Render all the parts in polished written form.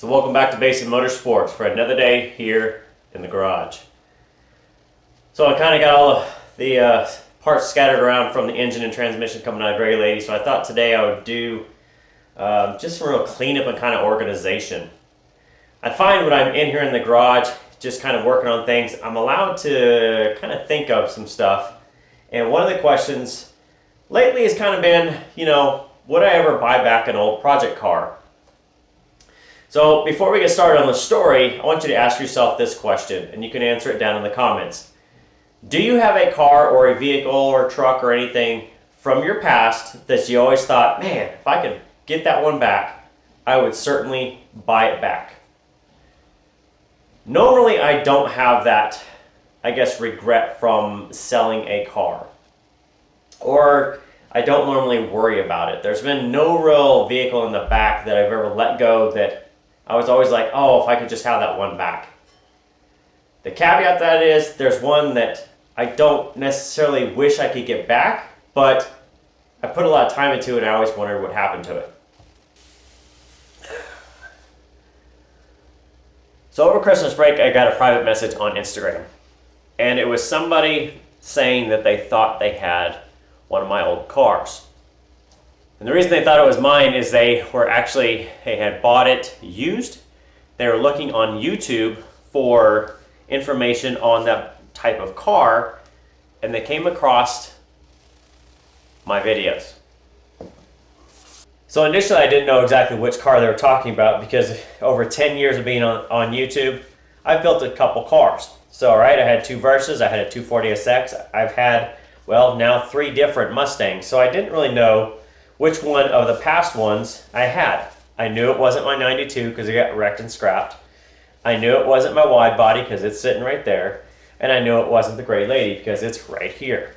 So welcome back to Basin Motorsports for another day here in the garage. So I kind of got all of the parts scattered around from the engine and transmission coming out of Gray Lady, so I thought today I would do just some real cleanup and kind of organization. I find when I'm in here in the garage just kind of working on things, I'm allowed to kind of think of some stuff. And one of the questions lately has kind of been, would I ever buy back an old project car? So before we get started on the story, I want you to ask yourself this question, and you can answer it down in the comments. Do you have a car or a vehicle or a truck or anything from your past that you always thought, man, if I could get that one back, I would certainly buy it back? Normally, I don't have that, regret from selling a car. Or I don't normally worry about it. There's been no real vehicle in the back that I've ever let go that I was always like, oh, if I could just have that one back. The caveat to that is, there's one that I don't necessarily wish I could get back, but I put a lot of time into it and I always wondered what happened to it. So over Christmas break, I got a private message on Instagram. And it was somebody saying that they thought they had one of my old cars. And the reason they thought it was mine is they had bought it used. They were looking on YouTube for information on that type of car, and they came across my videos. So initially I didn't know exactly which car they were talking about because over 10 years of being on YouTube, I've built a couple cars. So I had two Versas, I had a 240SX, I've had, now 3 different Mustangs. So I didn't really know which one of the past ones I had. I knew it wasn't my 92 because it got wrecked and scrapped. I knew it wasn't my wide body because it's sitting right there. And I knew it wasn't the Gray Lady because it's right here.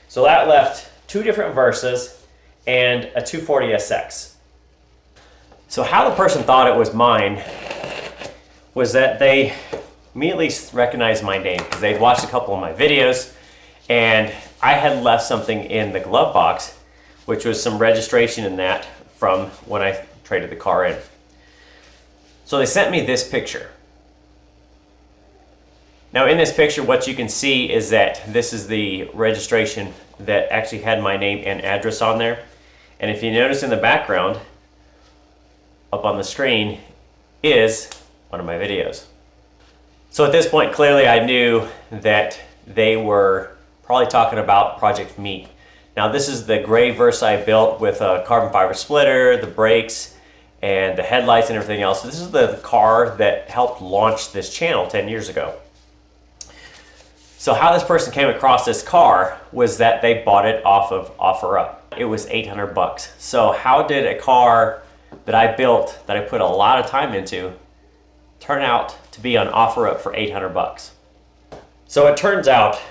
So that left 2 different Versas and a 240SX. So how the person thought it was mine was that they immediately recognized my name because they'd watched a couple of my videos and I had left something in the glove box, which was some registration in that from when I traded the car in. So they sent me this picture. Now in this picture, what you can see is that this is the registration that actually had my name and address on there. And if you notice in the background, up on the screen, is one of my videos. So at this point, clearly I knew that they were probably talking about Project MEEP. Now this is the gray Versa I built with a carbon fiber splitter, the brakes, and the headlights and everything else. So this is the car that helped launch this channel 10 years ago. So how this person came across this car was that they bought it off of OfferUp. It was $800. So how did a car that I built, that I put a lot of time into, turn out to be on OfferUp for $800? So it turns out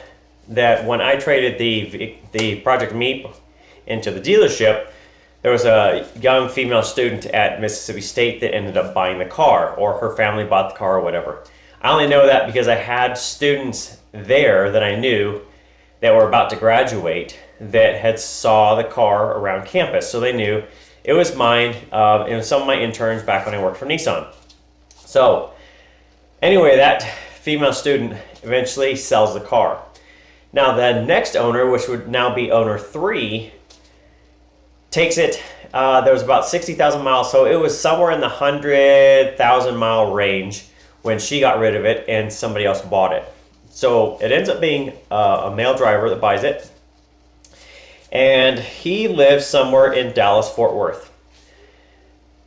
that when I traded the Project MEEP into the dealership, there was a young female student at Mississippi State that ended up buying the car, or her family bought the car or whatever. I only know that because I had students there that I knew that were about to graduate that had saw the car around campus, so they knew it was mine. It was some of my interns back when I worked for Nissan. So anyway, that female student eventually sells the car. Now the next owner, which would now be owner 3, takes it, there was about 60,000 miles, so it was somewhere in the 100,000 mile range when she got rid of it and somebody else bought it. So it ends up being a male driver that buys it, and he lives somewhere in Dallas, Fort Worth.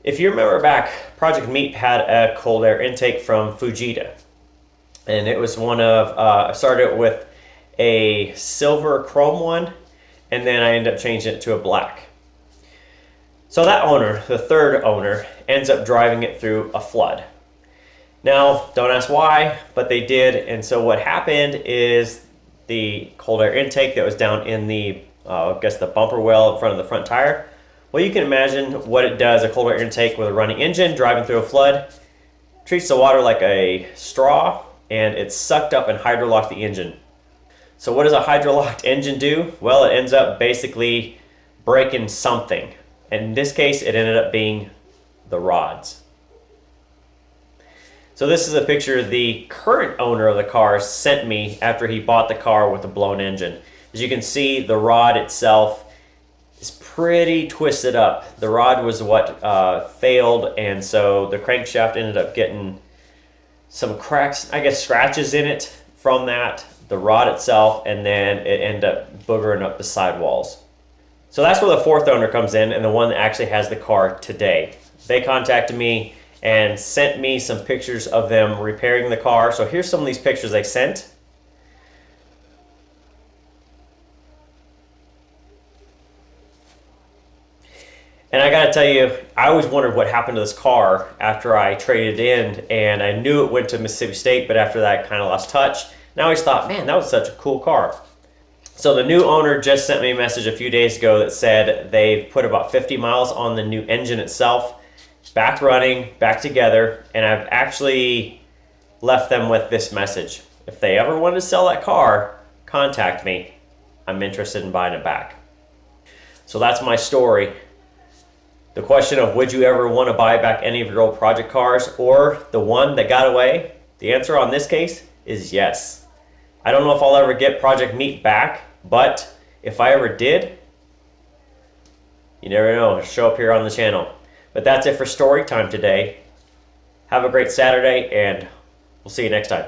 If you remember back, Project MEEP had a cold air intake from Fujita, and it was one of, I started with a silver chrome one, and then I ended up changing it to a black. So that owner, the third owner, ends up driving it through a flood. Now, don't ask why, but they did, and so what happened is the cold air intake that was down in the, the bumper well in front of the front tire, well, you can imagine what it does, a cold air intake with a running engine driving through a flood, treats the water like a straw, and it's sucked up and hydrolocked the engine. So what does a hydrolocked engine do? Well, it ends up basically breaking something. And in this case, it ended up being the rods. So this is a picture the current owner of the car sent me after he bought the car with a blown engine. As you can see, the rod itself is pretty twisted up. The rod was what failed, and so the crankshaft ended up getting some cracks, I guess scratches in it from that, the rod itself, and then it ended up boogering up the sidewalls. So that's where the fourth owner comes in, and the one that actually has the car today. They contacted me and sent me some pictures of them repairing the car. So here's some of these pictures they sent. And I gotta tell you, I always wondered what happened to this car after I traded it in, and I knew it went to Mississippi State, but after that I kind of lost touch. And I always thought, man, that was such a cool car. So the new owner just sent me a message a few days ago that said they've put about 50 miles on the new engine itself, back running, back together, and I've actually left them with this message. If they ever want to sell that car, contact me. I'm interested in buying it back. So that's my story. The question of would you ever want to buy back any of your old project cars or the one that got away? The answer on this case is yes. I don't know if I'll ever get Project MEEP back, but if I ever did, you never know, it'll show up here on the channel. But that's it for story time today. Have a great Saturday, and we'll see you next time.